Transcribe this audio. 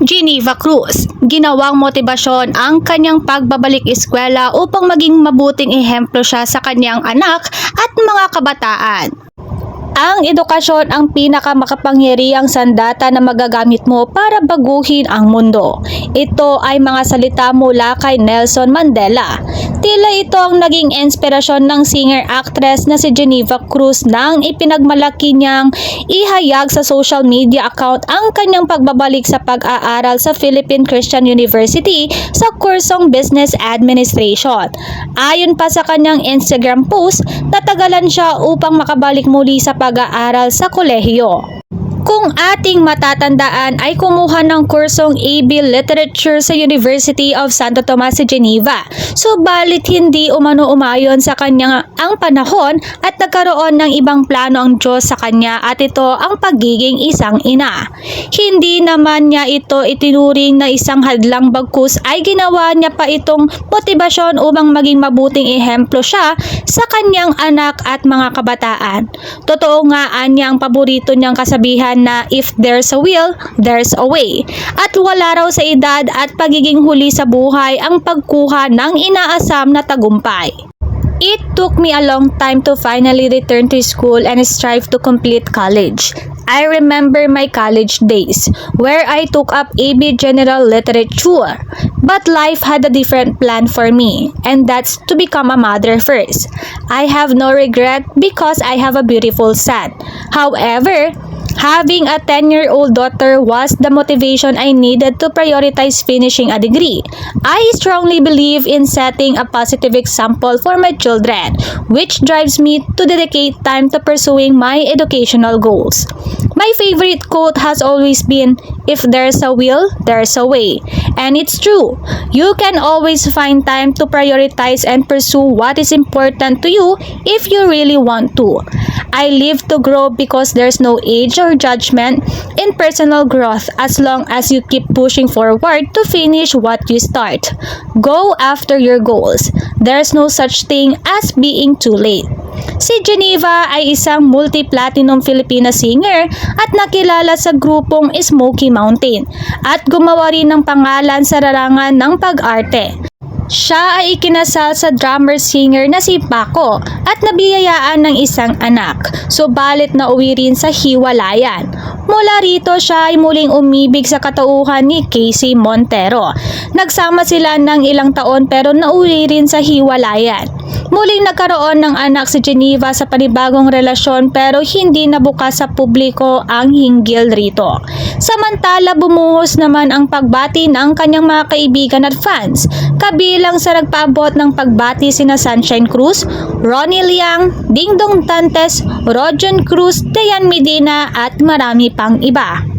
Geneva Cruz, ginawang motibasyon ang kanyang pagbabalik eskwela upang maging mabuting ehemplo siya sa kanyang anak at mga kabataan. Ang edukasyon ang pinakamakapangyarihang sandata na magagamit mo para baguhin ang mundo. Ito ay mga salita mula kay Nelson Mandela. Tila ito ang naging inspirasyon ng singer-actress na si Geneva Cruz nang ipinagmalaki niyang ihayag sa social media account ang kanyang pagbabalik sa pag-aaral sa Philippine Christian University sa kursong Business Administration. Ayon pa sa kanyang Instagram post, natagalan siya upang makabalik muli sa pag-aaral sa kolehiyo. Kung ating matatandaan ay kumuha ng kursong AB Literature sa University of Santo Tomas sa Geneva. Subalit hindi umano-umayon sa kanya ang panahon at nagkaroon ng ibang plano ang Diyos sa kanya at ito ang pagiging isang ina. Hindi naman niya ito itinuring na isang hadlang, bagkus ay ginawa niya pa itong motibasyon upang maging mabuting ehemplo siya sa kanyang anak at mga kabataan. Totoo nga niya ang paborito niyang kasabihan na if there's a will, there's a way. At wala raw sa edad at pagiging huli sa buhay ang pagkuha ng inaasam na tagumpay. It took me a long time to finally return to school and strive to complete college. I remember my college days where I took up AB General Literature. But life had a different plan for me, and that's to become a mother first. I have no regret because I have a beautiful son. However, having a 10-year-old daughter was the motivation I needed to prioritize finishing a degree. I strongly believe in setting a positive example for my children, which drives me to dedicate time to pursuing my educational goals. My favorite quote has always been, if there's a will, there's a way. And it's true. You can always find time to prioritize and pursue what is important to you if you really want to. I live to grow because there's no age or judgment in personal growth as long as you keep pushing forward to finish what you start. Go after your goals. There's no such thing as being too late. Si Geneva ay isang multi-platinum Filipina singer at nakilala sa grupong Smoky Mountain at gumawa rin ng pangalan sa larangan ng pag-arte. Siya ay ikinasal sa drummer-singer na si Paco at nabiyayaan ng isang anak, subalit nauwi rin sa hiwalayan. Mula rito siya ay muling umibig sa katauhan ni Casey Montero. Nagsama sila ng ilang taon pero nauwi rin sa hiwalayan. Muling nagkaroon ng anak si Geneva sa panibagong relasyon pero hindi nabukas sa publiko ang hinggil rito. Samantala bumuhos naman ang pagbati ng kanyang mga kaibigan at fans. Kabilang sa nagpaabot ng pagbati sina Sunshine Cruz, Ronnie Liang, Dingdong Dantes, Rojan Cruz, Dayan Medina at marami pang iba.